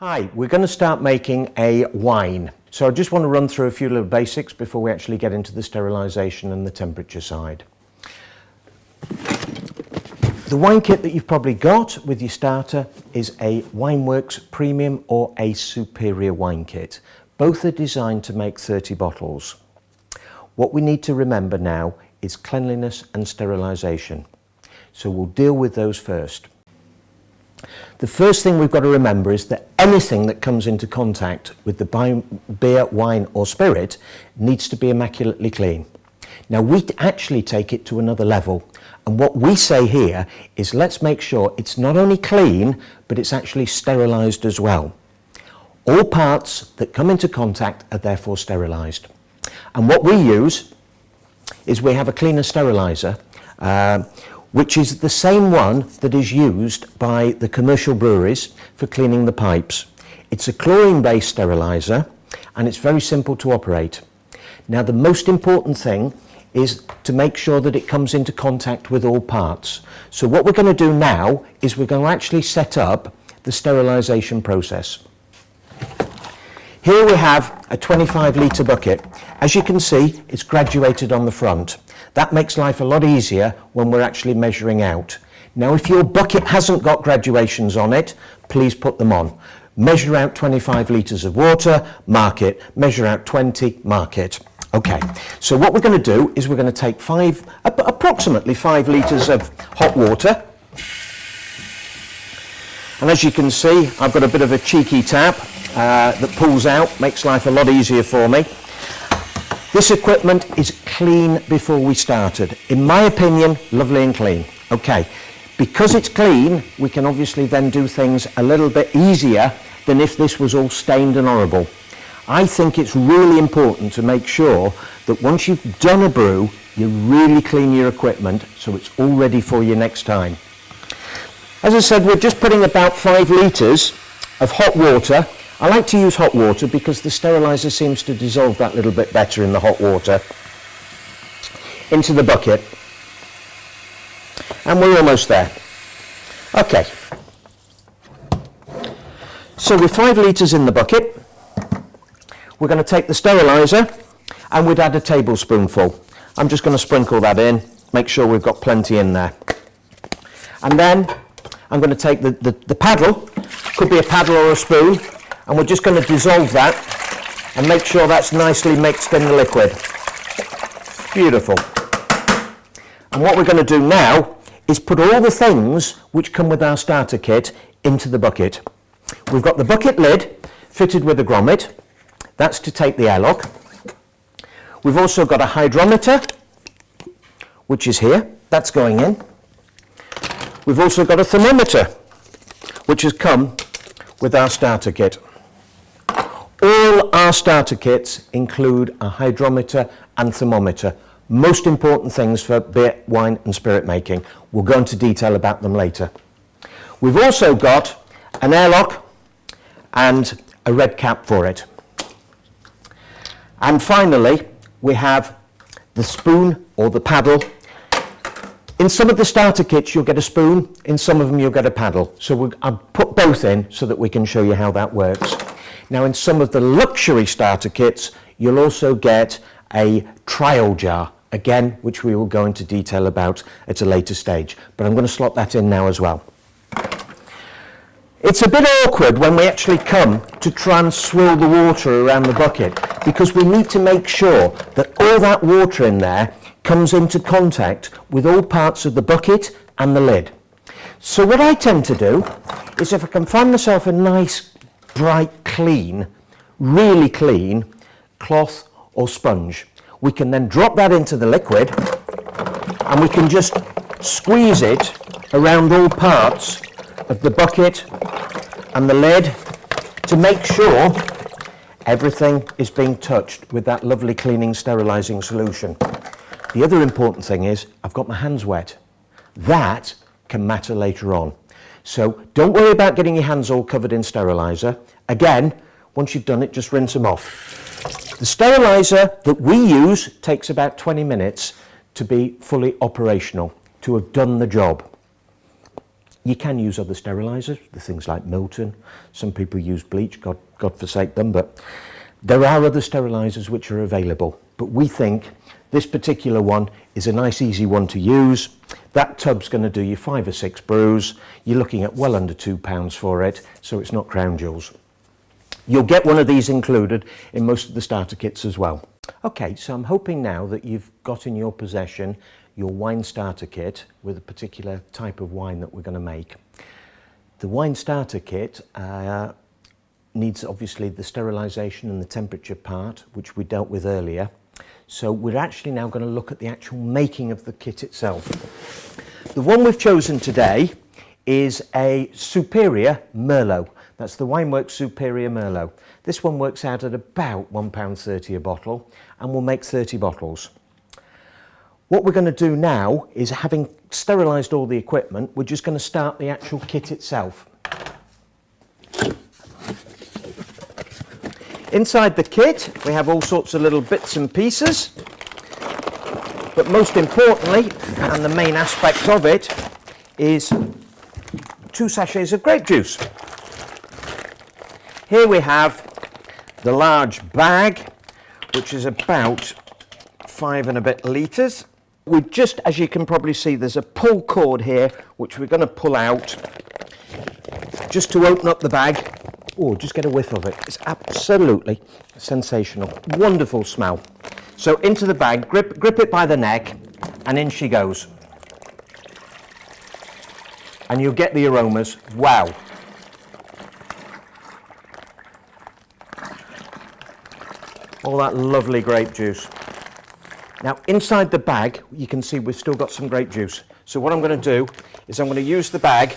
Hi, we're going to start making a wine. So I just want to run through a few little basics before we actually get into the sterilisation and the temperature side. The wine kit that you've probably got with your starter is a Wineworks Premium or a Superior wine kit. Both are designed to make 30 bottles. What we need to remember now is cleanliness and sterilisation. So we'll deal with those first. The first thing we've got to remember is that anything that comes into contact with the beer, wine or spirit needs to be immaculately clean. Now we actually take it to another level, and what we say here is let's make sure it's not only clean but it's actually sterilised as well. All parts that come into contact are therefore sterilised, and what we use is we have a cleaner steriliser which is the same one that is used by the commercial breweries for cleaning the pipes. It's a chlorine-based steriliser and it's very simple to operate. Now the most important thing is to make sure that it comes into contact with all parts. So what we're going to do now is we're going to actually set up the sterilisation process. Here we have a 25 litre bucket. As you can see, it's graduated on the front. That makes life a lot easier when we're actually measuring out. Now, if your bucket hasn't got graduations on it, please put them on. Measure out 25 litres of water, mark it. Measure out 20, mark it. Okay, so what we're going to do is we're going to take approximately 5 litres of hot water. And as you can see, I've got a bit of a cheeky tap that pulls out, makes life a lot easier for me. This equipment is clean before we started. In my opinion, lovely and clean. Okay, because it's clean, we can obviously then do things a little bit easier than if this was all stained and horrible. I think it's really important to make sure that once you've done a brew, you really clean your equipment so it's all ready for you next time. As I said, we're just putting about 5 litres of hot water. I like to use hot water because the steriliser seems to dissolve that little bit better in the hot water, into the bucket. And we're almost there. Okay. So with 5 litres in the bucket, we're going to take the steriliser and we'd add a tablespoonful. I'm just going to sprinkle that in, make sure we've got plenty in there. And then I'm going to take the paddle, could be a paddle or a spoon, and we're just going to dissolve that and make sure that's nicely mixed in the liquid. Beautiful. And what we're going to do now is put all the things which come with our starter kit into the bucket. We've got the bucket lid fitted with a grommet. That's to take the airlock. We've also got a hydrometer, which is here. That's going in. We've also got a thermometer, which has come with our starter kit. All our starter kits include a hydrometer and thermometer. Most important things for beer, wine and spirit making. We'll go into detail about them later. We've also got an airlock and a red cap for it. And finally, we have the spoon or the paddle. In some of the starter kits you'll get a spoon, in some of them you'll get a paddle. So I've put both in so that we can show you how that works. Now in some of the luxury starter kits you'll also get a trial jar, again, which we will go into detail about at a later stage. But I'm going to slot that in now as well. It's a bit awkward when we actually come to try and swirl the water around the bucket because we need to make sure that all that water in there comes into contact with all parts of the bucket and the lid. So what I tend to do is if I can find myself a nice, bright, clean, really clean cloth or sponge, we can then drop that into the liquid and we can just squeeze it around all parts of the bucket and the lid to make sure everything is being touched with that lovely cleaning, sterilising solution. The other important thing is I've got my hands wet. That can matter later on. So don't worry about getting your hands all covered in steriliser. Again, once you've done it, just rinse them off. The steriliser that we use takes about 20 minutes to be fully operational, to have done the job. You can use other sterilisers, the things like Milton. Some people use bleach, God forsake them, but there are other sterilisers which are available. But we think this particular one is a nice easy one to use. That tub's going to do you 5 or 6 brews. You're looking at well under £2 for it, so it's not crown jewels. You'll get one of these included in most of the starter kits as well. Okay, so I'm hoping now that you've got in your possession your wine starter kit with a particular type of wine that we're going to make. The wine starter kit needs obviously the sterilisation and the temperature part, which we dealt with earlier. So we're actually now going to look at the actual making of the kit itself. The one we've chosen today is a Superior Merlot. That's the Wineworks Superior Merlot. This one works out at about £1.30 a bottle, and we'll make 30 bottles. What we're going to do now is, having sterilised all the equipment, we're just going to start the actual kit itself. Inside the kit we have all sorts of little bits and pieces, but most importantly, and the main aspect of it, is 2 sachets of grape juice. Here we have the large bag, which is about 5 and a bit litres. We just, as you can probably see, there's a pull cord here which we're going to pull out just to open up the bag. Oh, just get a whiff of it. It's absolutely sensational. Wonderful smell. So into the bag, grip it by the neck, and in she goes. And you'll get the aromas. Wow. All that lovely grape juice. Now inside the bag, you can see we've still got some grape juice. So what I'm going to do is I'm going to use the bag,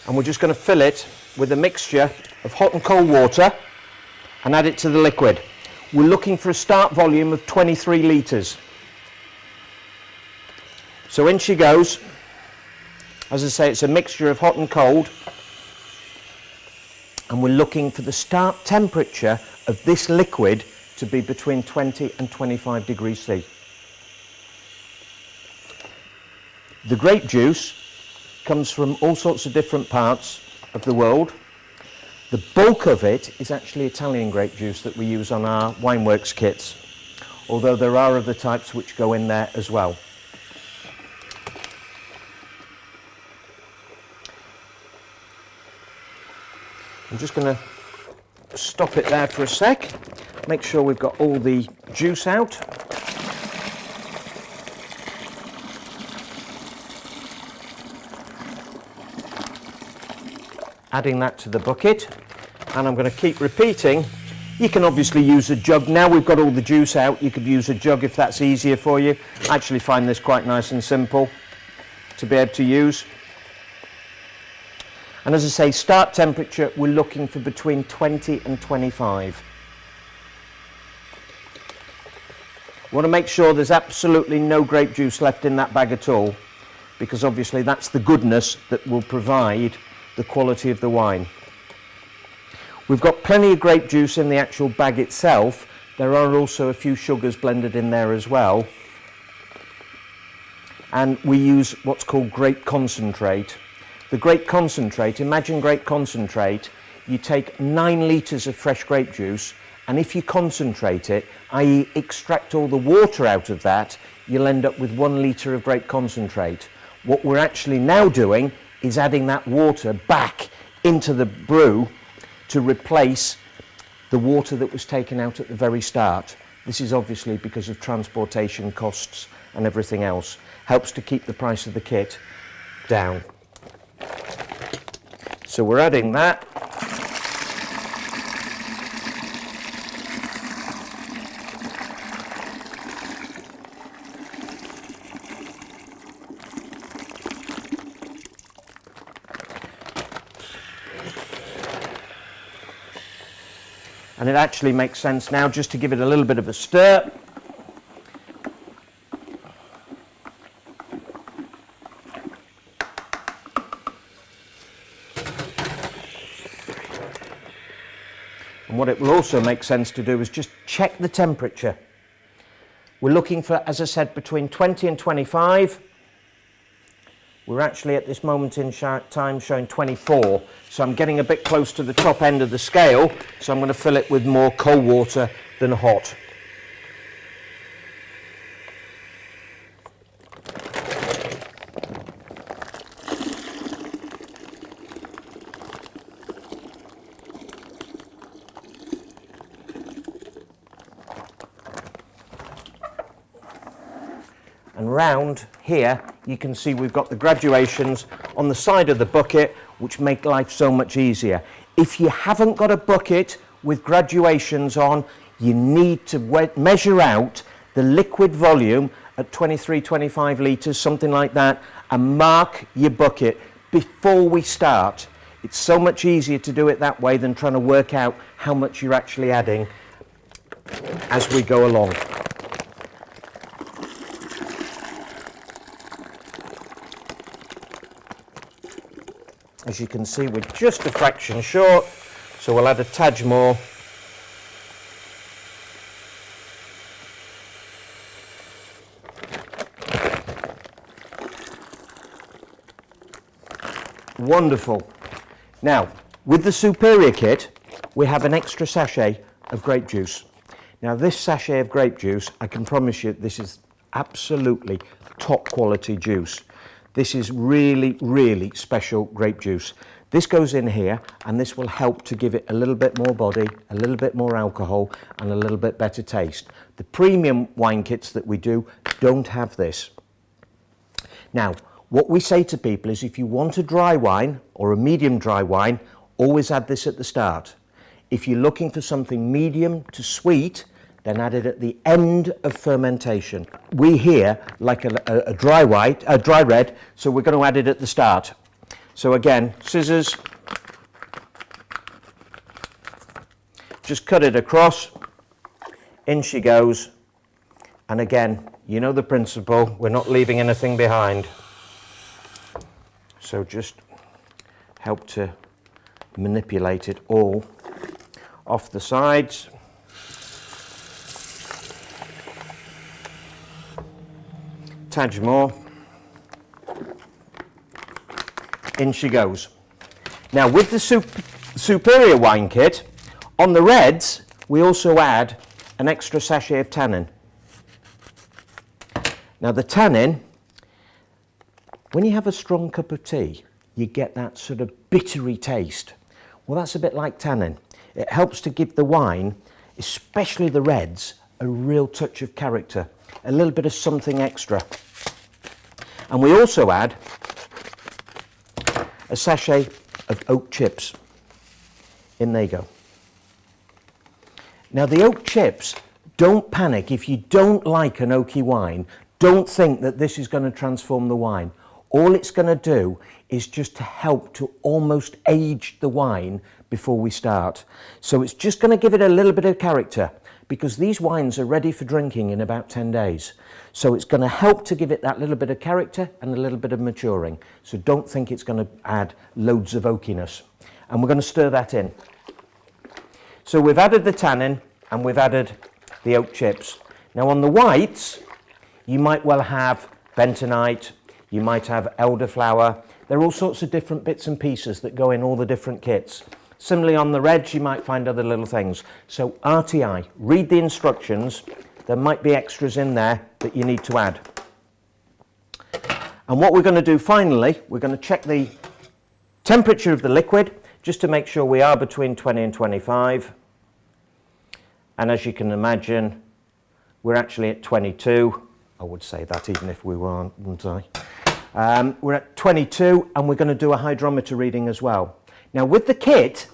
and we're just going to fill it with a mixture of hot and cold water and add it to the liquid. We're looking for a start volume of 23 litres. So in she goes. As I say, it's a mixture of hot and cold, and we're looking for the start temperature of this liquid to be between 20 and 25 degrees C. The grape juice comes from all sorts of different parts of the world. The bulk of it is actually Italian grape juice that we use on our Wineworks kits, although there are other types which go in there as well. I'm just going to stop it there for a sec, make sure we've got all the juice out. Adding that to the bucket, and I'm going to keep repeating. You can obviously use a jug. Now we've got all the juice out, you could use a jug if that's easier for you. I actually find this quite nice and simple to be able to use. And as I say, start temperature, we're looking for between 20 and 25. We want to make sure there's absolutely no grape juice left in that bag at all, because obviously that's the goodness that will provide the quality of the wine. We've got plenty of grape juice in the actual bag itself. There are also a few sugars blended in there as well. And we use what's called grape concentrate. The grape concentrate, imagine grape concentrate, you take 9 litres of fresh grape juice, and if you concentrate it, i.e. extract all the water out of that, you'll end up with 1 litre of grape concentrate. What we're actually now doing is adding that water back into the brew to replace the water that was taken out at the very start. This is obviously because of transportation costs and everything else. Helps to keep the price of the kit down. So we're adding that. And it actually makes sense now just to give it a little bit of a stir. And what it will also make sense to do is just check the temperature. We're looking for, as I said, between 20 and 25. We're actually at this moment in time showing 24, so I'm getting a bit close to the top end of the scale, so I'm going to fill it with more cold water than hot. And round here you can see we've got the graduations on the side of the bucket, which make life so much easier. If you haven't got a bucket with graduations on, you need to measure out the liquid volume at 23-25 litres, something like that, and mark your bucket before we start. It's so much easier to do it that way than trying to work out how much you're actually adding as we go along. As you can see, we're just a fraction short, so we'll add a tad more. Wonderful. Now, with the Superior kit, we have an extra sachet of grape juice. Now, this sachet of grape juice, I can promise you, this is absolutely top quality juice. This is really, really special grape juice. This goes in here, and this will help to give it a little bit more body, a little bit more alcohol, and a little bit better taste. The premium wine kits that we do don't have this. Now, what we say to people is if you want a dry wine or a medium dry wine, always add this at the start. If you're looking for something medium to sweet, then add it at the end of fermentation. We here like a dry white, a dry red, so we're going to add it at the start. So again, scissors, just cut it across, in she goes, and again, you know the principle, we're not leaving anything behind. So just help to manipulate it all off the sides. Tad more. In she goes. Now with the Superior wine kit, on the reds we also add an extra sachet of tannin. Now the tannin, when you have a strong cup of tea, you get that sort of bittery taste. Well, that's a bit like tannin. It helps to give the wine, especially the reds, a real touch of character, a little bit of something extra. And we also add a sachet of oak chips. In they go. Now the oak chips, don't panic. If you don't like an oaky wine, don't think that this is going to transform the wine. All it's going to do is just to help to almost age the wine before we start. So it's just going to give it a little bit of character, because these wines are ready for drinking in about 10 days. So it's going to help to give it that little bit of character and a little bit of maturing. So don't think it's going to add loads of oakiness. And we're going to stir that in. So we've added the tannin and we've added the oak chips. Now on the whites, you might well have bentonite, you might have elderflower. There are all sorts of different bits and pieces that go in all the different kits. Similarly on the reds, you might find other little things. So RTI, read the instructions. There might be extras in there that you need to add. And what we're going to do finally, we're going to check the temperature of the liquid, just to make sure we are between 20 and 25. And as you can imagine, we're actually at 22. I would say that even if we weren't, wouldn't I? We're at 22, and we're going to do a hydrometer reading as well. Now with the kit,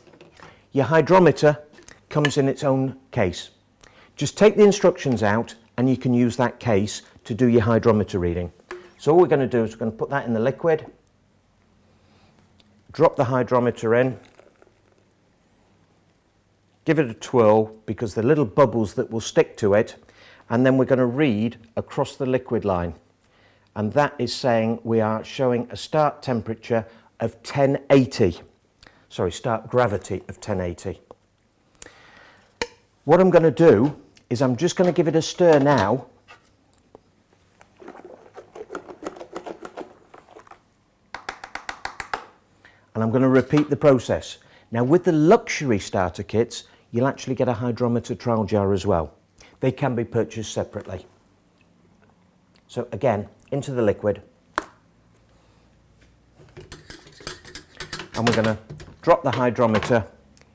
your hydrometer comes in its own case. Just take the instructions out and you can use that case to do your hydrometer reading. So all we're going to do is we're going to put that in the liquid, drop the hydrometer in, give it a twirl because the little bubbles that will stick to it, and then we're going to read across the liquid line. And that is saying we are showing a start temperature of 1080. Sorry, start gravity of 1080. What I'm going to do is I'm just going to give it a stir now. I'm going to repeat the process. Now with the luxury starter kits, you'll actually get a hydrometer trial jar as well. They can be purchased separately. So again, into the liquid. And we're going to drop the hydrometer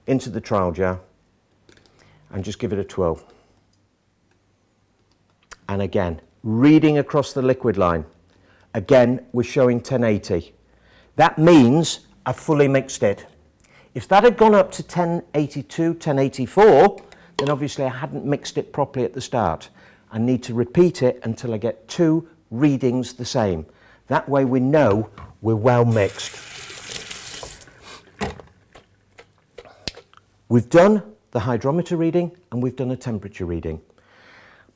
into the trial jar and just give it a twirl. And again, reading across the liquid line. Again, we're showing 1080. That means I've fully mixed it. If that had gone up to 1082, 1084, then obviously I hadn't mixed it properly at the start. I need to repeat it until I get 2 readings the same. That way we know we're well mixed. We've done the hydrometer reading and we've done a temperature reading.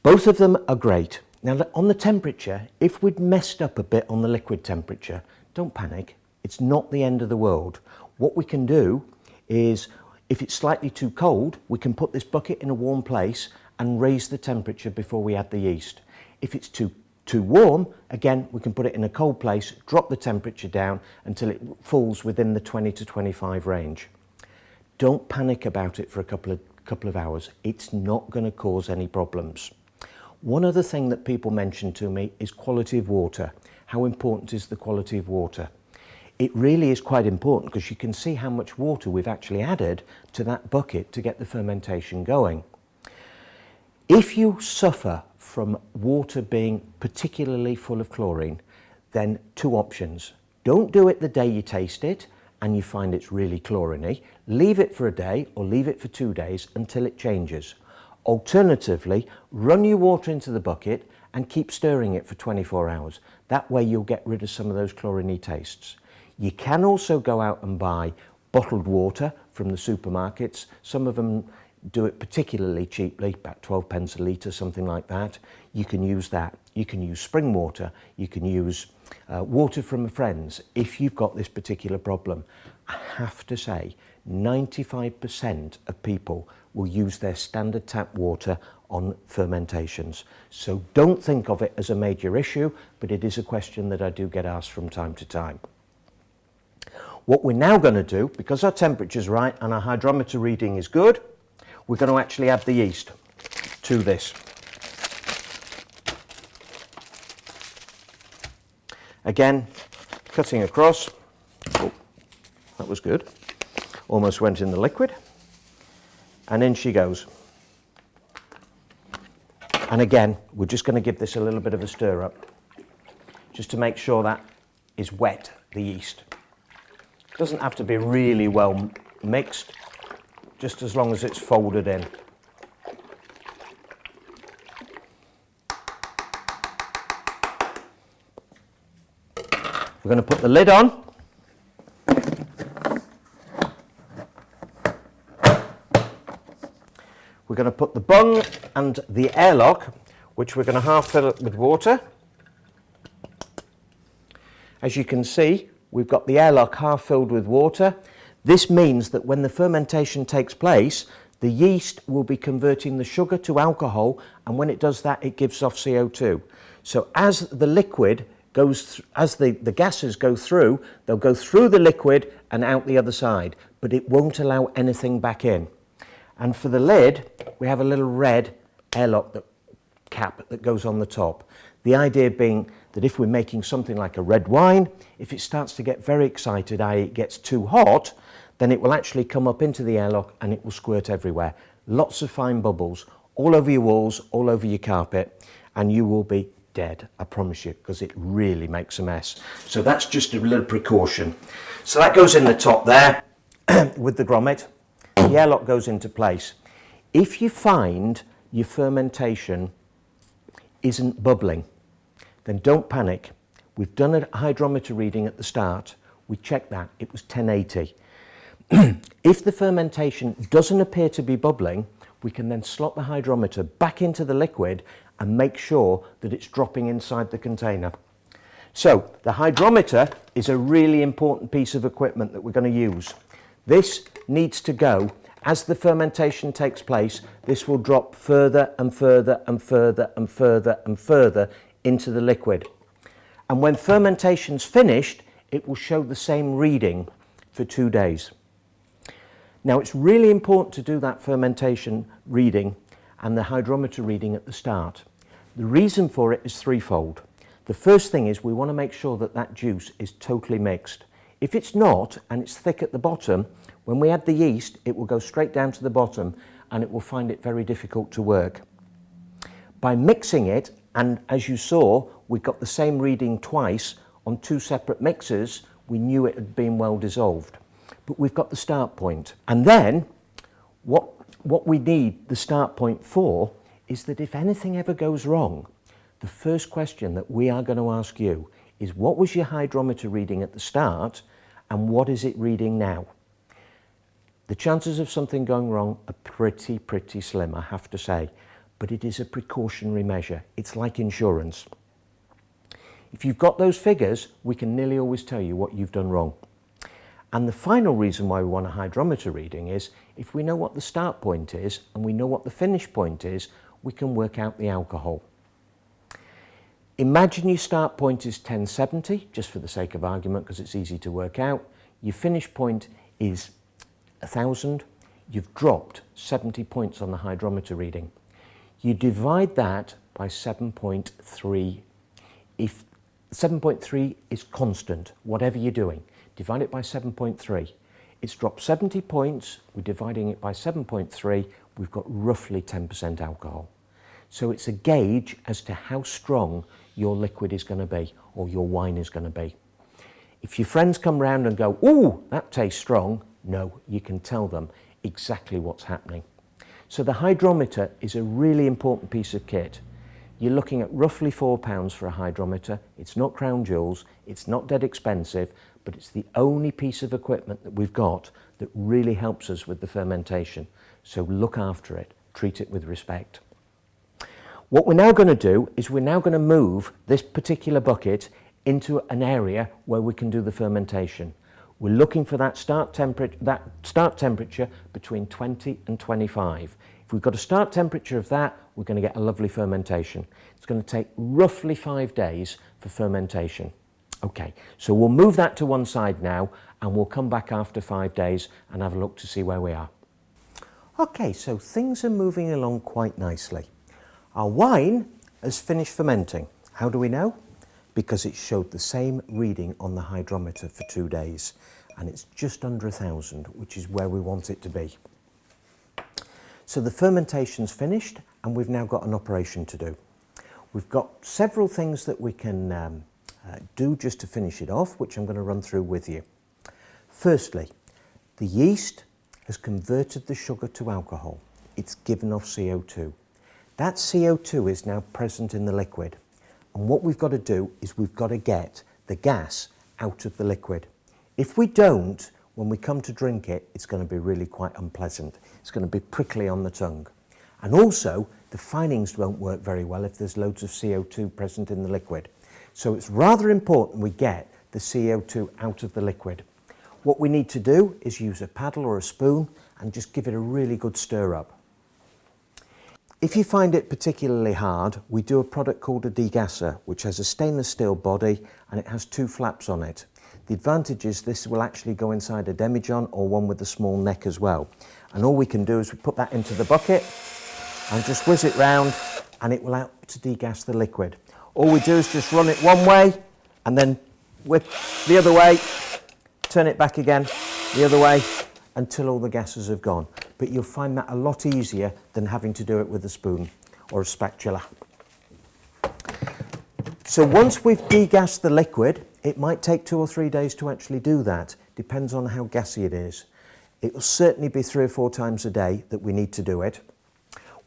Both of them are great. Now on the temperature, if we'd messed up a bit on the liquid temperature, don't panic. It's not the end of the world. What we can do is, if it's slightly too cold, we can put this bucket in a warm place and raise the temperature before we add the yeast. If it's too warm, again, we can put it in a cold place, drop the temperature down until it falls within the 20 to 25 range. Don't panic about it for a couple of hours. It's not going to cause any problems. One other thing that people mention to me is quality of water. How important is the quality of water? It really is quite important because you can see how much water we've actually added to that bucket to get the fermentation going. If you suffer from water being particularly full of chlorine, then 2 options. Don't do it the day you taste it and you find it's really chlorine-y. Leave it for a day or leave it for 2 days until it changes. Alternatively, run your water into the bucket and keep stirring it for 24 hours. That way you'll get rid of some of those chlorine-y tastes. You can also go out and buy bottled water from the supermarkets. Some of them do it particularly cheaply, about 12 pence a litre, something like that. You can use that. You can use spring water. You can use water from friends if you've got this particular problem. I have to say, 95% of people will use their standard tap water on fermentations. So don't think of it as a major issue, but it is a question that I do get asked from time to time. What we're now going to do, because our temperature's right and our hydrometer reading is good, we're going to actually add the yeast to this. Again, cutting across. Oh, that was good. Almost went in the liquid. And in she goes. And again, we're just going to give this a little bit of a stir up, just to make sure that is wet, the yeast. It doesn't have to be really well mixed, just as long as it's folded in. We're going to put the lid on. We're going to put the bung and the airlock, which we're going to half fill up with water. As you can see, we've got the airlock half filled with water. This means that when the fermentation takes place, the yeast will be converting the sugar to alcohol, and when it does that, it gives off CO2. So as the liquid goes, as the gases go through, they'll go through the liquid and out the other side, but it won't allow anything back in. And for the lid, we have a little red airlock cap that goes on the top. The idea being that if we're making something like a red wine, if it starts to get very excited, i.e. it gets too hot, then it will actually come up into the airlock and it will squirt everywhere. Lots of fine bubbles, all over your walls, all over your carpet, and you will be dead, I promise you, because it really makes a mess. So that's just a little precaution. So that goes in the top there with the grommet. The airlock goes into place. If you find your fermentation isn't bubbling, then don't panic. We've done a hydrometer reading at the start. We checked that. It was 1080. If the fermentation doesn't appear to be bubbling, we can then slot the hydrometer back into the liquid and make sure that it's dropping inside the container. So the hydrometer is a really important piece of equipment that we're going to use. This needs to go. As the fermentation takes place, this will drop further and further and further and further and further into the liquid. And when fermentation's finished, it will show the same reading. for 2 days. Now it's really important to do that fermentation reading and the hydrometer reading at the start. The reason for it is threefold. The first thing is we want to make sure that that juice is totally mixed. If it's not and it's thick at the bottom, when we add the yeast it will go straight down to the bottom and it will find it very difficult to work. By mixing it, and as you saw we got the same reading twice on 2 separate mixers, we knew it had been well dissolved. But we've got the start point. And then what we need the start point for is that if anything ever goes wrong, the first question that we are going to ask you is what was your hydrometer reading at the start and what is it reading now? The chances of something going wrong are pretty slim, I have to say, but it is a precautionary measure. It's like insurance. If you've got those figures, we can nearly always tell you what you've done wrong. And the final reason why we want a hydrometer reading is if we know what the start point is and we know what the finish point is, we can work out the alcohol. Imagine your start point is 1070, just for the sake of argument because it's easy to work out. Your finish point is 1000. You've dropped 70 points on the hydrometer reading. You divide that by 7.3. If 7.3 is constant, whatever you're doing, divide it by 7.3. It's dropped 70 points, we're dividing it by 7.3, we've got roughly 10% alcohol. So it's a gauge as to how strong your liquid is going to be, or your wine is going to be. If your friends come round and go, "Ooh, that tastes strong," no, you can tell them exactly what's happening. So the hydrometer is a really important piece of kit. You're looking at roughly £4 for a hydrometer. It's not crown jewels, it's not dead expensive, but it's the only piece of equipment that we've got that really helps us with the fermentation. So look after it, treat it with respect. What we're now going to do is we're now going to move this particular bucket into an area where we can do the fermentation. We're looking for that start temperature between 20 and 25. If we've got a start temperature of that, we're going to get a lovely fermentation. It's going to take roughly 5 days for fermentation. Okay, so we'll move that to one side now and we'll come back after 5 days and have a look to see where we are. Okay, so things are moving along quite nicely. Our wine has finished fermenting. How do we know? Because it showed the same reading on the hydrometer for 2 days and it's just under 1000, which is where we want it to be. So the fermentation's finished and we've now got an operation to do. We've got several things that we can do just to finish it off, which I'm going to run through with you. Firstly, the yeast has converted the sugar to alcohol. It's given off CO2. That CO2 is now present in the liquid. And what we've got to do is we've got to get the gas out of the liquid. If we don't, when we come to drink it, it's going to be really quite unpleasant. It's going to be prickly on the tongue. And also, the finings won't work very well if there's loads of CO2 present in the liquid. So it's rather important we get the CO2 out of the liquid. What we need to do is use a paddle or a spoon and just give it a really good stir up. If you find it particularly hard, we do a product called a degasser, which has a stainless steel body and it has 2 flaps on it. The advantage is this will actually go inside a demijohn or one with a small neck as well. And all we can do is we put that into the bucket and just whiz it round and it will help to degas the liquid. All we do is just run it one way and then whip the other way, turn it back again the other way until all the gases have gone. But you'll find that a lot easier than having to do it with a spoon or a spatula. So once we've degassed the liquid, it might take 2 or 3 days to actually do that. Depends on how gassy it is. It will certainly be 3 or 4 times a day that we need to do it.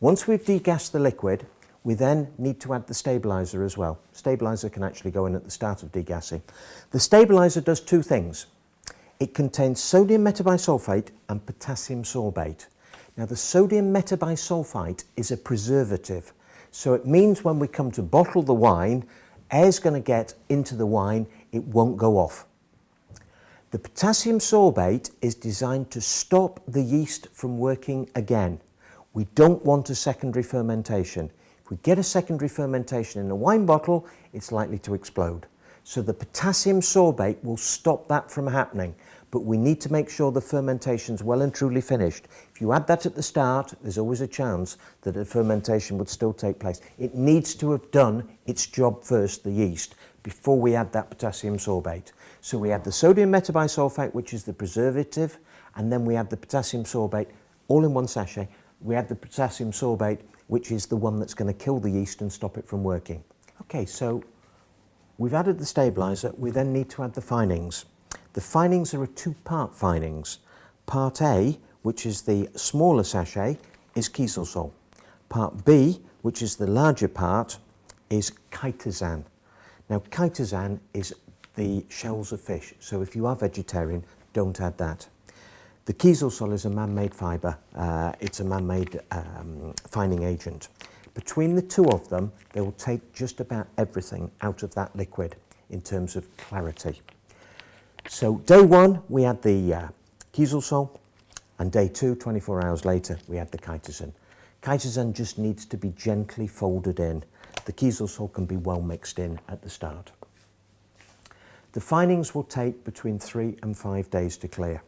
Once we've degassed the liquid, we then need to add the stabiliser as well. Stabiliser can actually go in at the start of degassing. The stabiliser does 2 things. It contains sodium metabisulfite and potassium sorbate. Now the sodium metabisulfite is a preservative, so it means when we come to bottle the wine, air's going to get into the wine, it won't go off. The potassium sorbate is designed to stop the yeast from working again. We don't want a secondary fermentation. If we get a secondary fermentation in a wine bottle, it's likely to explode. So the potassium sorbate will stop that from happening. but we need to make sure the fermentation's well and truly finished. If you add that at the start, there's always a chance that a fermentation would still take place. It needs to have done its job first, the yeast, before we add that potassium sorbate. So we add the sodium metabisulfite, which is the preservative, and then we add the potassium sorbate, all in one sachet. We add the potassium sorbate, which is the one that's going to kill the yeast and stop it from working. Okay, so we've added the stabiliser. We then need to add the finings. The finings are a two-part finings. Part A, which is the smaller sachet, is Kieselsohl. Part B, which is the larger part, is chitosan. Now, chitosan is the shells of fish, so if you are vegetarian, don't add that. The Kieselsohl is a man-made fibre. It's a man-made fining agent. Between the two of them, they will take just about everything out of that liquid in terms of clarity. So day one, we add the Kieselsohl, and day two, 24 hours later, we add the chitosan. Chitosan just needs to be gently folded in. The Kieselsohl can be well mixed in at the start. The finings will take between 3 and 5 days to clear.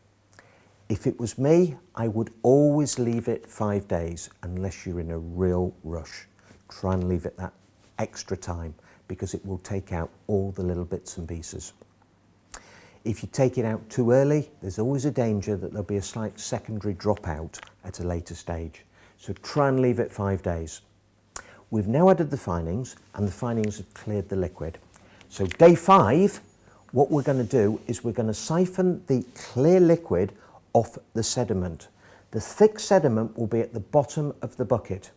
If it was me, I would always leave it 5 days unless you're in a real rush. Try and leave it that extra time because it will take out all the little bits and pieces. If you take it out too early, there's always a danger that there'll be a slight secondary dropout at a later stage. So try and leave it 5 days. We've now added the finings and the finings have cleared the liquid. So day 5, what we're going to do is we're going to siphon the clear liquid off the sediment. The thick sediment will be at the bottom of the bucket.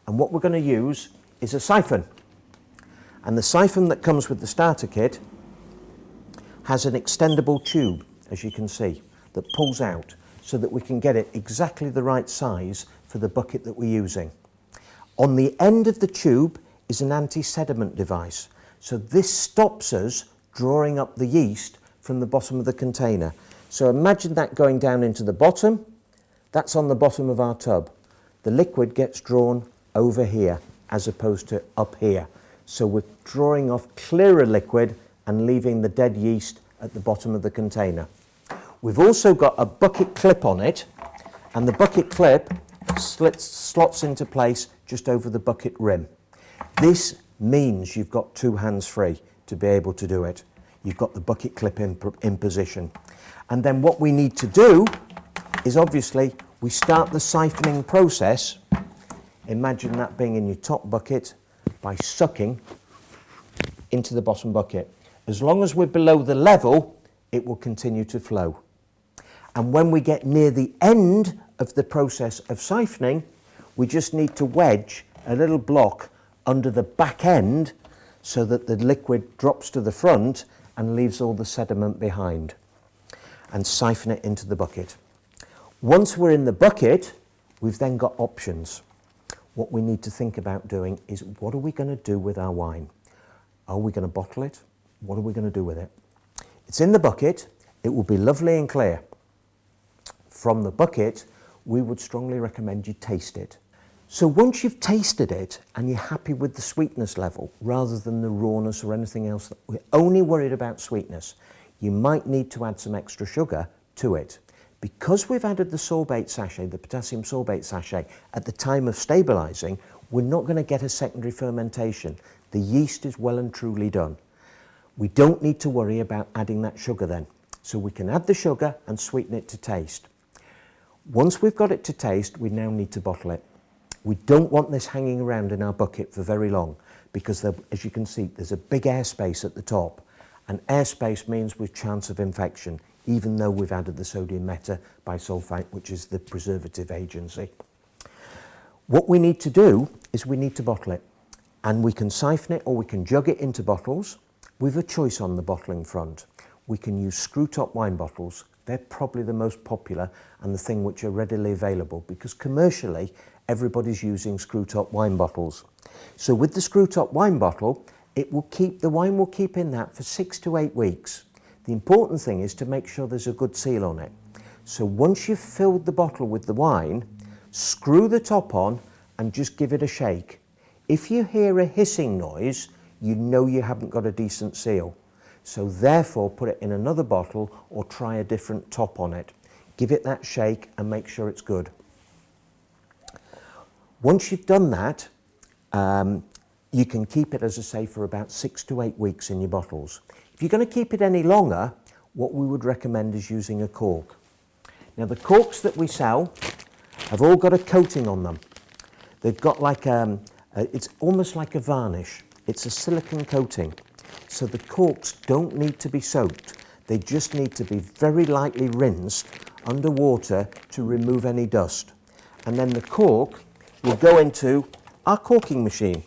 And what we're going to use is a siphon. And the siphon that comes with the starter kit has an extendable tube, as you can see, that pulls out so that we can get it exactly the right size for the bucket that we're using. On the end of the tube is an anti-sediment device. So this stops us drawing up the yeast from the bottom of the container. So imagine that going down into the bottom. That's on the bottom of our tub. The liquid gets drawn over here as opposed to up here. So we're drawing off clearer liquid and leaving the dead yeast at the bottom of the container. We've also got a bucket clip on it, and the bucket clip slots into place just over the bucket rim. This means you've got 2 hands free to be able to do it. You've got the bucket clip in position. And then what we need to do is obviously we start the siphoning process. Imagine that being in your top bucket by sucking into the bottom bucket. As long as we're below the level, it will continue to flow. And when we get near the end of the process of siphoning, we just need to wedge a little block under the back end so that the liquid drops to the front and leaves all the sediment behind, and siphon it into the bucket. Once we're in the bucket, we've then got options. What we need to think about doing is, what are we going to do with our wine? Are we going to bottle it? What are we going to do with it? It's in the bucket. It will be lovely and clear. From the bucket, we would strongly recommend you taste it. So once you've tasted it and you're happy with the sweetness level, rather than the rawness or anything else, we're only worried about sweetness, you might need to add some extra sugar to it. Because we've added the sorbate sachet, the potassium sorbate sachet, at the time of stabilising, we're not going to get a secondary fermentation. The yeast is well and truly done. We don't need to worry about adding that sugar then. So we can add the sugar and sweeten it to taste. Once we've got it to taste, we now need to bottle it. We don't want this hanging around in our bucket for very long because, as you can see, there's a big airspace at the top, and airspace means with chance of infection, even though we've added the sodium metabisulfite, which is the preservative agency. What we need to do is we need to bottle it, and we can siphon it or we can jug it into bottles. We've a choice on the bottling front. We can use screw-top wine bottles. They're probably the most popular and the thing which are readily available because commercially everybody's using screw-top wine bottles. So with the screw-top wine bottle, the wine will keep in that for 6 to 8 weeks. The important thing is to make sure there's a good seal on it. So once you've filled the bottle with the wine, screw the top on and just give it a shake. If you hear a hissing noise, you know you haven't got a decent seal. So therefore put it in another bottle or try a different top on it. Give it that shake and make sure it's good. Once you've done that, you can keep it, as I say, for about 6 to 8 weeks in your bottles. If you're going to keep it any longer, what we would recommend is using a cork. Now the corks that we sell have all got a coating on them. They've got like, it's almost like a varnish. It's a silicone coating. So the corks don't need to be soaked. They just need to be very lightly rinsed under water to remove any dust. And then the cork will go into our corking machine.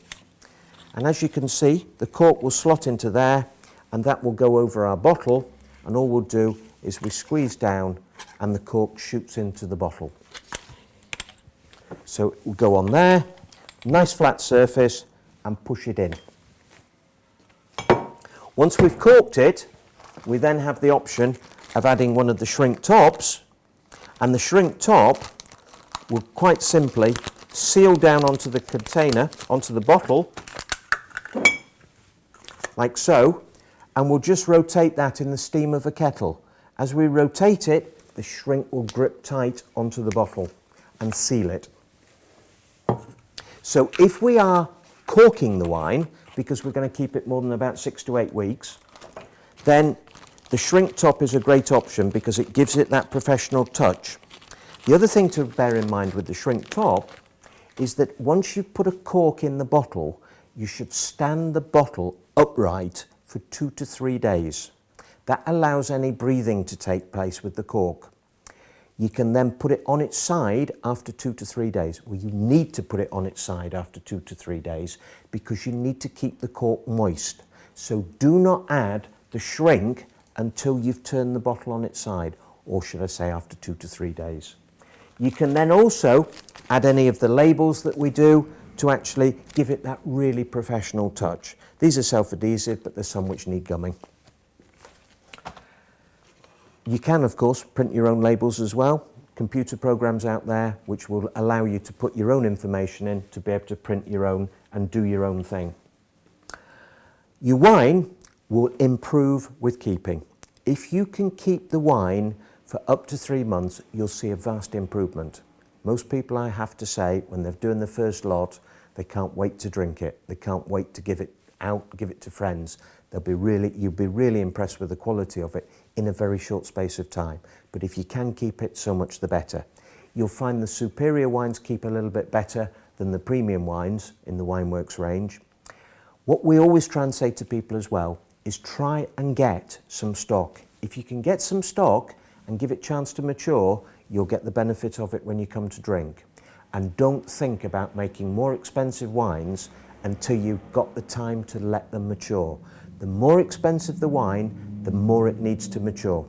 And as you can see, the cork will slot into there and that will go over our bottle, and all we'll do is we squeeze down and the cork shoots into the bottle. So it will go on there, nice flat surface, and push it in. Once we've corked it, we then have the option of adding one of the shrink tops, and the shrink top will quite simply seal down onto the container, onto the bottle, like so, and we'll just rotate that in the steam of a kettle. As we rotate it, the shrink will grip tight onto the bottle and seal it. So if we are corking the wine, because we're going to keep it more than about 6 to 8 weeks, then the shrink top is a great option because it gives it that professional touch. The other thing to bear in mind with the shrink top is that once you put a cork in the bottle, you should stand the bottle upright for 2 to 3 days. That allows any breathing to take place with the cork. You can then put it on its side after 2 to 3 days. Well, you need to put it on its side after 2 to 3 days because you need to keep the cork moist. So do not add the shrink until you've turned the bottle on its side, or should I say after 2 to 3 days. You can then also add any of the labels that we do to actually give it that really professional touch. These are self-adhesive, but there's some which need gumming. You can, of course, print your own labels as well. Computer programs out there which will allow you to put your own information in to be able to print your own and do your own thing. Your wine will improve with keeping. If you can keep the wine for up to 3 months, you'll see a vast improvement. Most people, I have to say, when they're doing the first lot, they can't wait to drink it. They can't wait to give it out, give it to friends. You'll be really impressed with the quality of it in a very short space of time. But if you can keep it, so much the better. You'll find the superior wines keep a little bit better than the premium wines in the Wineworks range. What we always try and say to people as well is try and get some stock. If you can get some stock and give it a chance to mature, you'll get the benefit of it when you come to drink. And don't think about making more expensive wines until you've got the time to let them mature. The more expensive the wine, the more it needs to mature.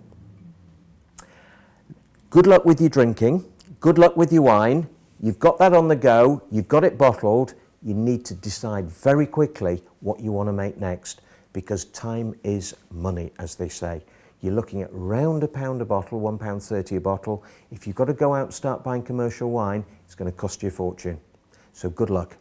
Good luck with your drinking. Good luck with your wine. You've got that on the go. You've got it bottled. You need to decide very quickly what you want to make next, because time is money, as they say. You're looking at around £1 a bottle, £1.30 a bottle. If you've got to go out and start buying commercial wine, it's going to cost you a fortune. So good luck.